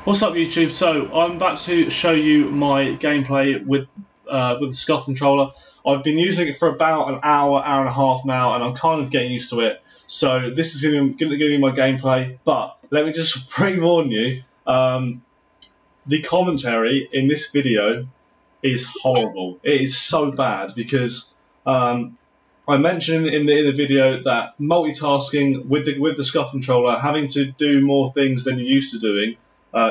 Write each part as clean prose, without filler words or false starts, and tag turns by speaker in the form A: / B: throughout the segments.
A: What's up YouTube? So I'm about to show you my gameplay with the Scuf controller. I've been using it for about an hour, hour and a half now, and I'm kind of getting used to it. So this is going to be my gameplay, but let me just pre-warn you, the commentary in this video is horrible. It is so bad because I mentioned in the video that multitasking with the Scuf controller, having to do more things than you're used to doing,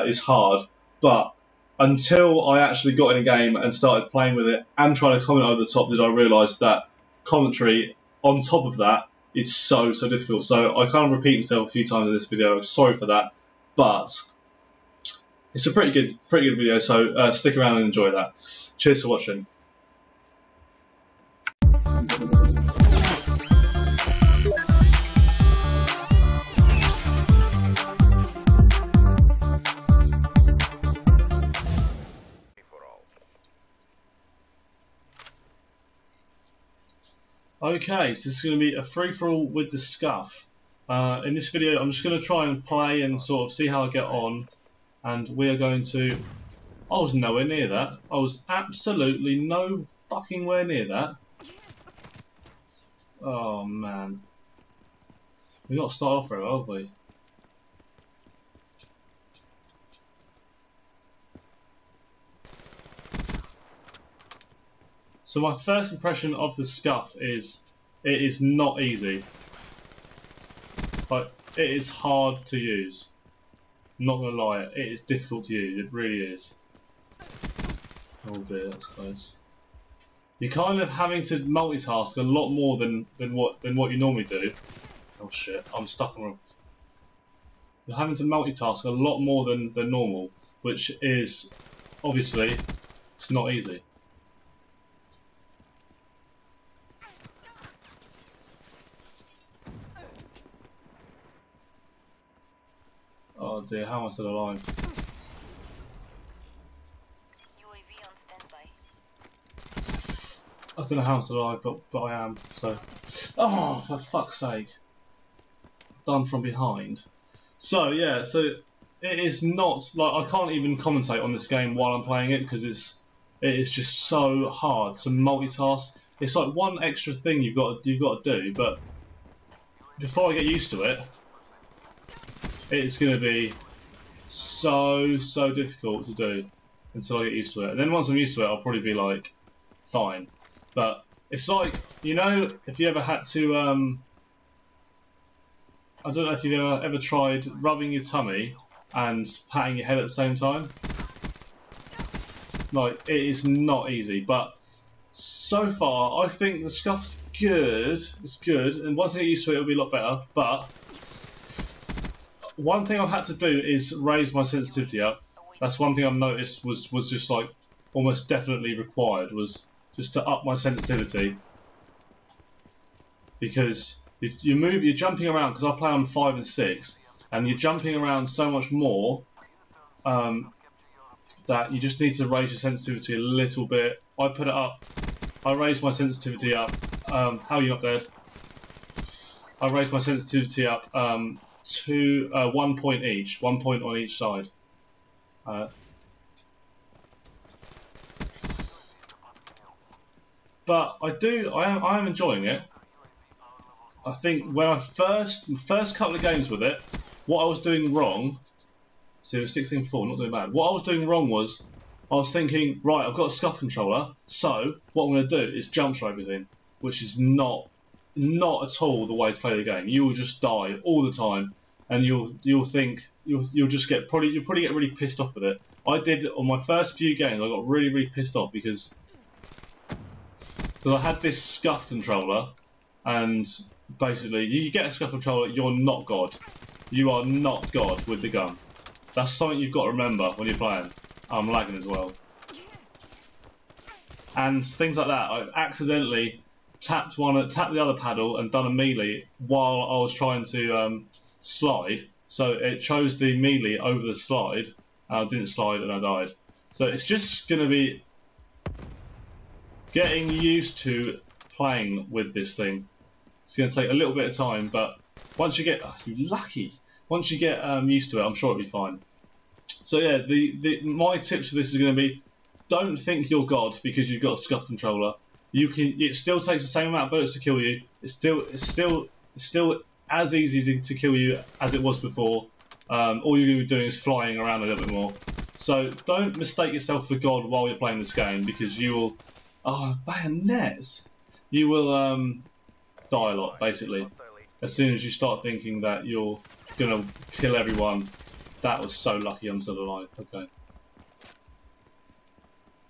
A: is hard. But until I actually got in a game and started playing with it and trying to comment over the top, did I realise that commentary on top of that is so difficult. So I kind of repeat myself a few times in this video. Sorry for that, but it's a pretty good video. So stick around and enjoy that. Cheers for watching. Okay, so this is going to be a free-for-all with the Scuf. In this video I'm just going to try and play and sort of see how I get on, and we are going to... I was nowhere near that. I was absolutely no fucking where near that. Oh man. We've got to start off very well, haven't we? So my first impression of the Scuf is it is not easy, but it is hard to use. I'm not gonna lie, it is difficult to use. It really is. Oh dear, that's close. You're kind of having to multitask a lot more than what you normally do. Oh shit, I'm stuck on. You're having to multitask a lot more than normal, which is obviously it's not easy. Oh dear, how am I still alive?
B: UAV on standby.
A: I don't know how I'm still alive, but I am, so... Oh, for fuck's sake. Done from behind. So, yeah, so it is not... Like, I can't even commentate on this game while I'm playing it, because it is just so hard to multitask. It's like one extra thing you've got to do, but before I get used to it, it's going to be so difficult to do until I get used to it. And then once I'm used to it, I'll probably be like, fine. But it's like, you know, if you ever had to, I don't know if you've ever tried rubbing your tummy and patting your head at the same time. Like, it is not easy, but so far, I think the Scuf's good. It's good, and once I get used to it, it'll be a lot better. But one thing I've had to do is raise my sensitivity up. That's one thing I've noticed was just like almost definitely required, was just to up my sensitivity, because you're jumping around, because I play on 5 and 6, and you're jumping around so much more that you just need to raise your sensitivity a little bit. I put it up. I raised my sensitivity up. How are you not dead? I raised my sensitivity up to 1 point each, 1 point on each side. But I am enjoying it. I think when I first couple of games with it, what I was doing wrong, so it was 16-4, not doing bad. What I was doing wrong was, I was thinking, right, I've got a Scuf controller, so what I'm going to do is jump through everything, which is not at all the way to play the game. You will just die all the time, and you'll just probably get really pissed off with it. I did on my first few games. I got really pissed off because I had this Scuf controller, and basically you get a Scuf controller, you're not God. You are not God with the gun. That's something you've got to remember when you're playing. I'm lagging as well, and things like that. I accidentally tapped the other paddle and done a melee while I was trying to slide, so it chose the melee over the slide, and I didn't slide and I died. So it's just going to be getting used to playing with this thing. It's going to take a little bit of time, but once you get... Oh, you lucky! Once you get used to it, I'm sure it'll be fine. So yeah, my tips for this is going to be: don't think you're God because you've got a Scuf controller. It still takes the same amount of bullets to kill you. It's still as easy to kill you as it was before. All you're going to be doing is flying around a little bit more. So don't mistake yourself for God while you're playing this game, because you will, bayonets, you will die a lot basically. As soon as you start thinking that you're gonna kill everyone. That was so lucky I'm still alive. Okay.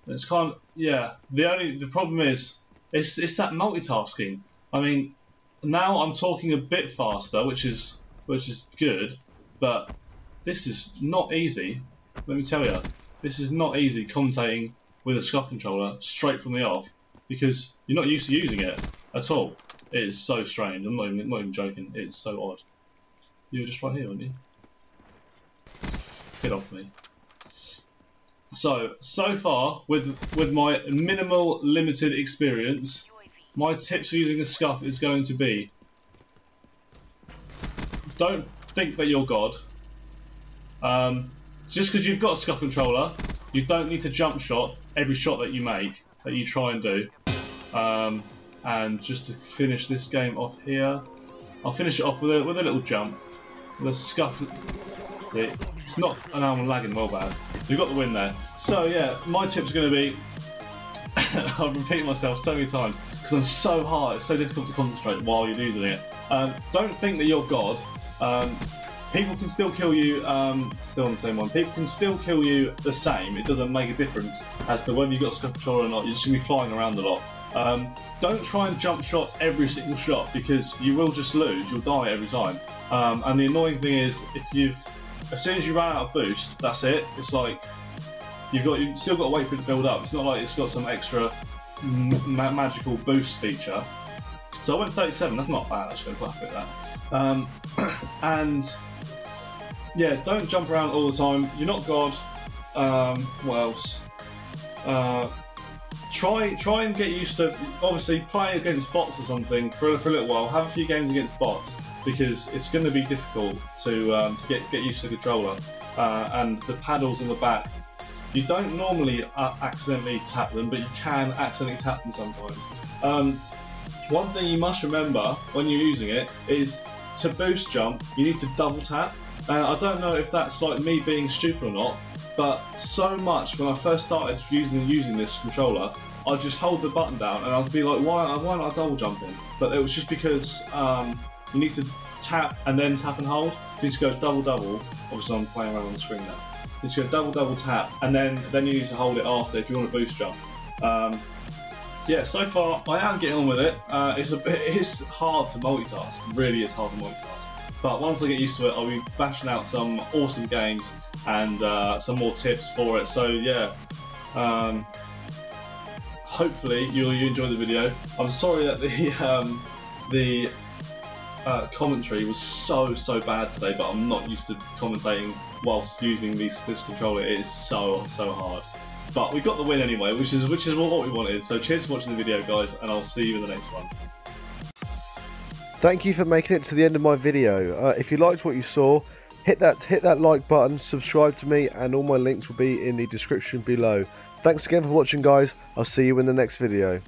A: It's kind of, yeah. The problem is it's that multitasking. I mean, now I'm talking a bit faster, which is good, but this is not easy. Let me tell you, this is not easy commentating with a Scuf controller straight from the off, because you're not used to using it at all. It is so strange. I'm not even joking. It's so odd. You were just right here, weren't you? Get off me. So far, with my minimal, limited experience, my tips for using a Scuf is going to be: don't think that you're God. Just because you've got a Scuf controller, you don't need to jump shot every shot that you make, that you try and do. And just to finish this game off here, I'll finish it off with a little jump, with a Scuf. See, it's not, and I'm lagging well bad. We've got the win there. So yeah, my tips are going to be, I've repeated myself so many times because I'm so hard, it's so difficult to concentrate while you're using it. Don't think that you're God. People can still kill you, still on the same one, people can still kill you the same. It doesn't make a difference as to whether you've got a Scuf controller or not. You're just going to be flying around a lot. Don't try and jump shot every single shot, because you will just lose, you'll die every time. And the annoying thing is, as soon as you run out of boost, that's it. It's like you've still got to wait for it to build up. It's not like it's got some extra magical boost feature. So I went 37. That's not bad actually. I'm quite happy with that. And yeah, don't jump around all the time. You're not God. What else? Try and get used to, obviously, play against bots or something for a little while. Have a few games against bots, because it's going to be difficult to get used to the controller. And the paddles on the back, you don't normally accidentally tap them, but you can accidentally tap them sometimes. One thing you must remember when you're using it is, to boost jump, you need to double tap. I don't know if that's like me being stupid or not, but so much when I first started using this controller, I'd just hold the button down and I'd be like, why aren't I double jumping? But it was just because you need to tap and then tap and hold. You need to go double. Obviously I'm playing around on the screen now. You need to go double tap, and then you need to hold it after if you want to boost jump. Yeah, so far I am getting on with it. It's hard to multitask. It really is hard to multitask. But once I get used to it, I'll be bashing out some awesome games and some more tips for it. So yeah, hopefully you enjoy the video. I'm sorry that the commentary was so bad today, but I'm not used to commentating whilst using this controller. It is so hard. But we got the win anyway, which is what we wanted. So cheers for watching the video, guys, and I'll see you in the next one.
C: Thank you for making it to the end of my video. If you liked what you saw, hit that like button, subscribe to me, and all my links will be in the description below. Thanks again for watching, guys. I'll see you in the next video.